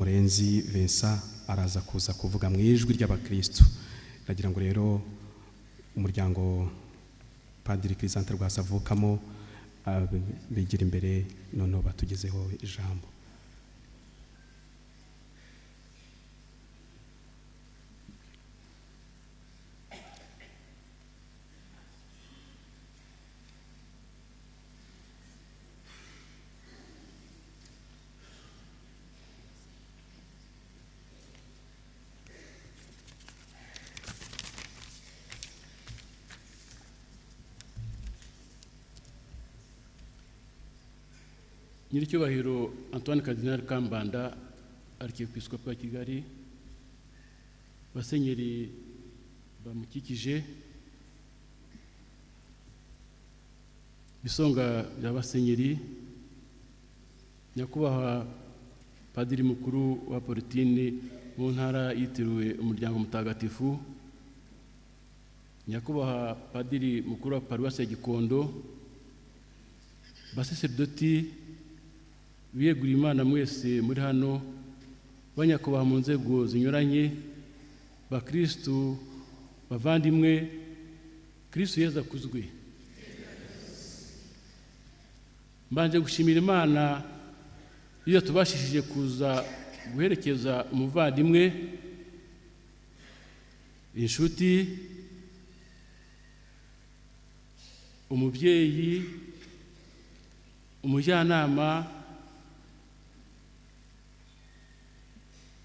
Murenzi Vincent araza kuza kuvuga mu ijwi ry'abakristo. Nagira ngo rero umuryango Padiri Crisante Rwasavukamo bigira imbere noneho batugezeho ijambo. Nyiricyubahiro Antoine Cardinal Kambanda, Archiepiscope wa Kigali, basenyeri bamukikije, bisonga by'abasenyeri, nyakubahwa Padiri mukuru wa Portine mu ntara yitiriwe umuryango mutagatifu, nyakubahwa Padiri mukuru wa Paruwasi ya Gikondo, basaserdoti biyeguriye Imana mwese muri hano, banyakubaha mu nzego zinyuranye, bakristo bavandimwe, Kristo Yezu akuzwe. Mbanje gushimira Imana iyo tubashishije kuza guherekeza umuvandimwe, inshuti, umubyeyi, umujyanama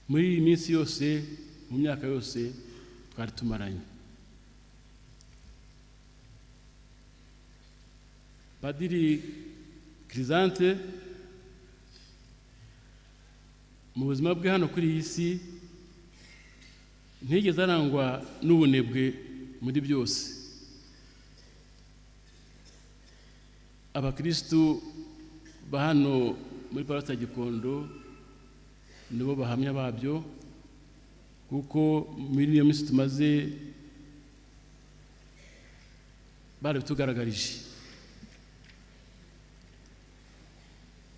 muri iyi minsi yose, mu myaka yose twari tumaranye. Padiri Crisante mu buzima bwe hano kuri iyi si ntigeze arangwa n'ubunebwe muri byose. Abakristu ba hano muri Paruwasi ya Gikondo nibo bahamya babyo, kuko muri iyo minsi tumaze barabitugaragarije.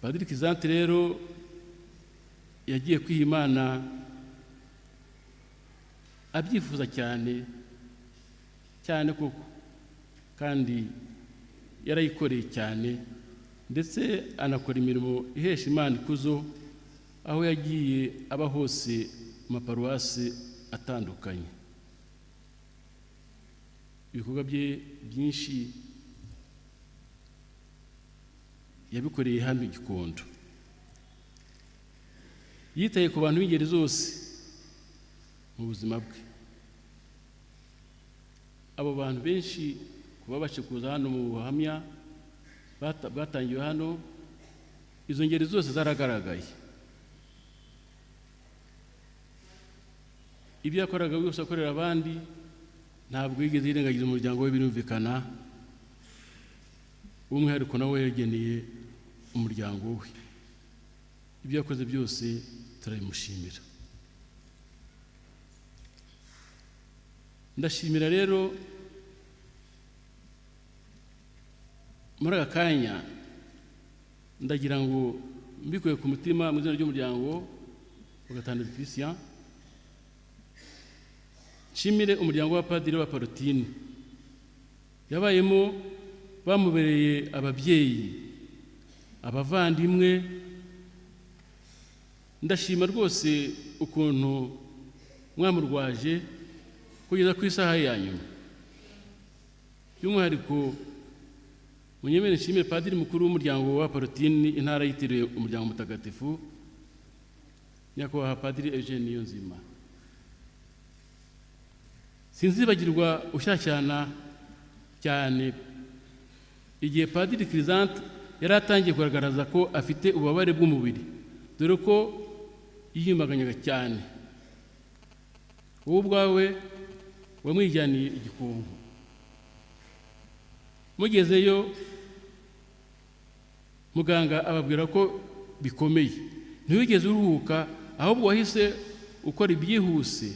Padiri Crisante rero yagiye kwiha Imana abyifuza cyane cyane koko, kandi yarayikoreye cyane, ndetse anakora imirimo ihesha Imana ikuzo aho yagiye aba hose mu maparuwasi atandukanye. Ibikorwa bye byinshi yabikoreye hano i Gikondo. Yitaye ku bantu b'ingeri zose mu buzima bwe. Abo bantu benshi kuba baje kuza hano mu buhamya bwatangiwe hano, izo ngeri zose zaragaragaye. Ibyo yakoraga byose akorera abandi, ntabwo yigeze yirengagiza umuryango we, birumvikana. Umwihariko nawe yageneye umuryango we. Ibyo yakoze byose turabimushimira. Ndashimira rero muri aka kanya, ndagira ngo mbikuye ku mutima mu izina ry'umuryango wa Gatandatu Christian, nshimire umuryango wa Padiri wa Portine yabayemo, bamubereye ababyeyi, abavandimwe. Ndashima rwose ukuntu mwamurwaje kugeza ku isaha ya nyuma. By'umwihariko munyemere nshimire Padiri mukuru w'umuryango wa Portine intara yitiriwe umuryango mutagatifu, nyakubahwa Padiri Eugene Niyonzima. Sinzibagirwa ushyashyana cyane igihe Padiri Crisante yari atangiye kugaragaza ko afite ububabare bw'umubiri, dore ko yiyumaganyaga cyane. Wowe ubwawe wamwijyaniye Igikungu. Mugezeyo muganga ababwira ko bikomeye, ntiwigeze uruhuka, ahubwo wahise ukora ibyihuse,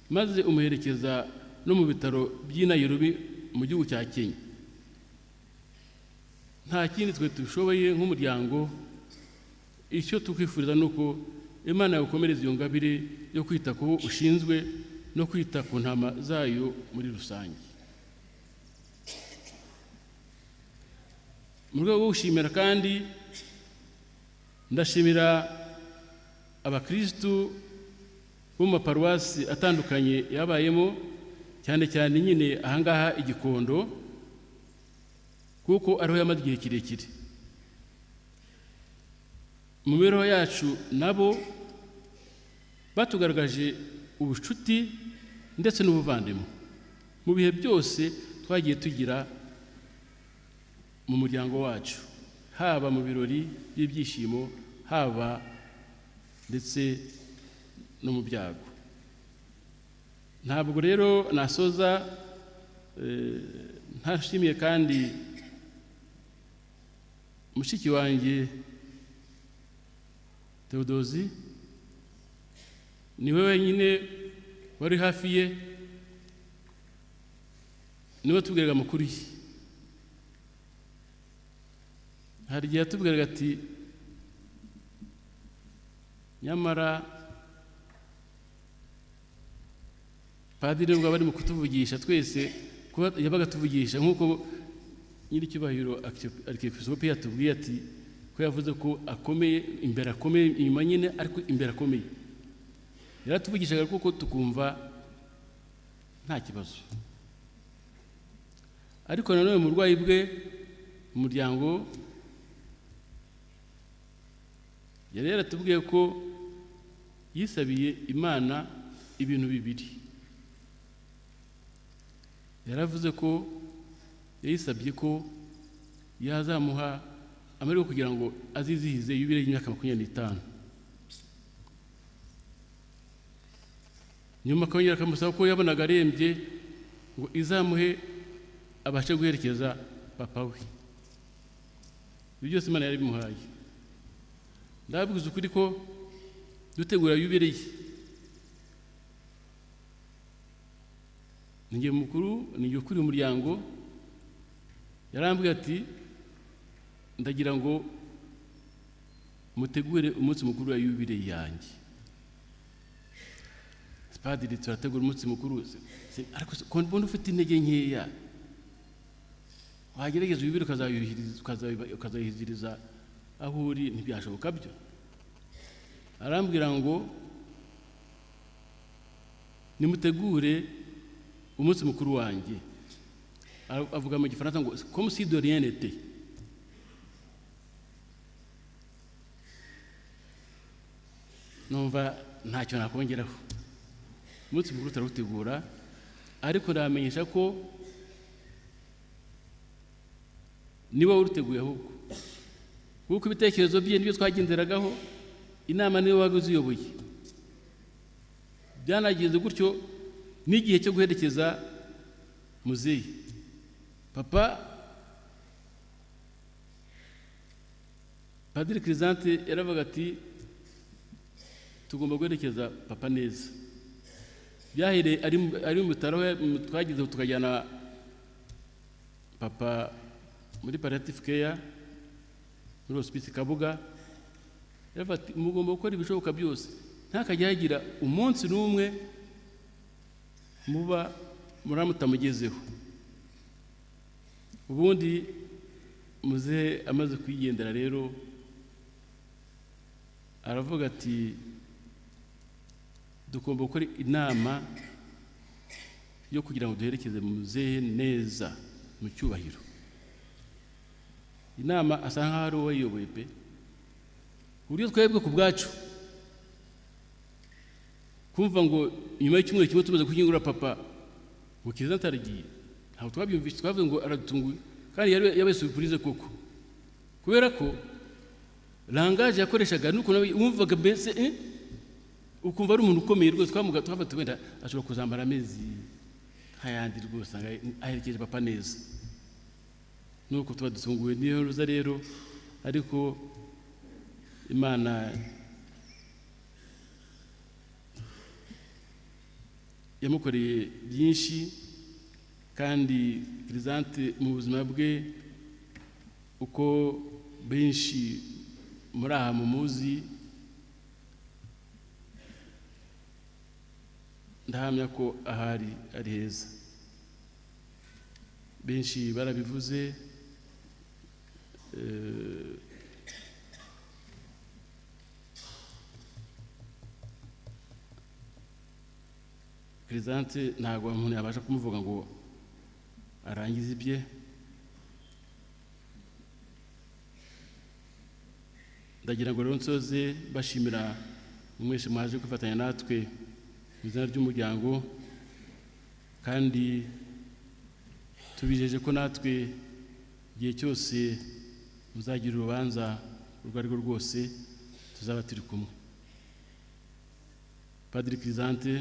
maze umuherekeza no mu bitaro by'i Nairobi mu gihugu cya Kenya. Nta kindi twe dushoboye nk'umuryango, icyo tukwifuriza nuko Imana yagukomereza iyo ngabire yo kwita ku ushinzwe no kwita ku ntama zayo muri rusange. Mu rwego rwo gushimira kandi ndashimira abakristu bo mu maparuwasi atandukanye yabayemo, cyane cyane nyine ahangaha Igikondo, kuko ariho yamaze igihe kirekire. Mu mibereho yacu nabo batugaragaje ubucuti ndetse n'ubuvandimwe mu bihe byose twagiye tugira mu muryango wacu, haba mu birori by'ibyishimo, haba ndetse no mu byago. Ntabwo rero nasoza ntashimiye kandi mushiki wanjye Theodosi, niwe wenyine wari hafi ye, niwe tubwiraga amakuru ye. Hari igihe yatubwiraga ati nyamara padiri nubwo bari mu kutuvugisha twese, kuba yabaga tuvugisha nk'uko nyiricyubahiro Arkiyepiskopi yatubwiye ati ko yavuze ko akomeye, imbere akomeye, inyuma nyine ariko imbere akomeye. Yaratuvugishaga kuko tukumva nta kibazo. Ariko nanone mu burwayi bwe umuryango yari yaratubwiye ko yisabiye Imana ibintu bibiri. Yaravuze ko yayisabye ko yazamuha amahirwe kugira ngo azizihize yubile y'imyaka 25. Nyuma akongera akamusaba ko yabonaga arembye ngo izamuhe abashe guherekeza papa we. Ibyo byose Imana yari bimuhaye. Ndabwiza ukuri ko dutegura yubile ye, ninjye mukuru, ninjye ukuri umuryango, yarambwiye ati ndagira ngo mutegure umunsi mukuru wa yubile yanjye. Padiri, turategura umunsi mukuru, ariko ko mbona ufite intege nkeya, wagerageza yubile ukazayihiziriza aho uri, ntibyashoboka byo. Arambwira ngo nimutegure umunsi mukuru wanjye. Avuga mu Gifaransa ngo comme si de rien n'était. Numva ntacyo nakongeraho. Umunsi mukuru tarawutegura, ariko ndamenyesha ko niba uruteguye ahubwo, kuko ibitekerezo bye nibyo twagenderagaho, inama niwe waguziyoboye. Byanagenze gutyo n'igihe cyo guherekeza muzehe. Papa Padiri Crisante yaravuga ati tugomba guherekeza papa neza. Byahere ari mu bitaro twagize tukajyana papa muri palliative care muri hospice Kabuga. Yaravuga ati mugomba gukora ibishoboka byose, ntakajya yagira umunsi n'umwe muba muramutamugezeho. Ubundi muzehe amaze kwigendera rero aravuga ati dugomba gukora inama yo kugira ngo duherekeze muzehe neza mu cyubahiro. Inama asa nkaho ari uwo yiyoboye pe, uburyo twebwe ku bwacu kumva ngo nyuma y'icyumweru kimwe tumaze kugingura papa ngo Crisante aragiye, ntabwo twabyumvise. Twavuze ngo aradutunguye, kandi yabaye surprise koko, kubera ko langage yakoreshaga nuko wumvaga mbese ukumva ari umuntu ukomeye rwose. Twafata wenda ashobora kuzambara amezi nk'ayandi rwose aherekeje papa neza, nuko tuba dutunguwe niyo ruza rero. Ariko Imana yamukoreye byinshi, kandi Crisante mu buzima bwe uko benshi muri aha mumuzi, ndahamya ko ahari ari heza. Benshi barabivuze, Crisante ntabwo umuntu yabasha kumuvuga ngo arangize ibye. Ndagira ngo rero nsoze bashimira mwese mwaje kwifatanya natwe mu izina ry'umuryango, kandi tubijeje ko natwe igihe cyose muzagira urubanza urwo ari rwo rwose tuzaba turi kumwe. Padiri Crisante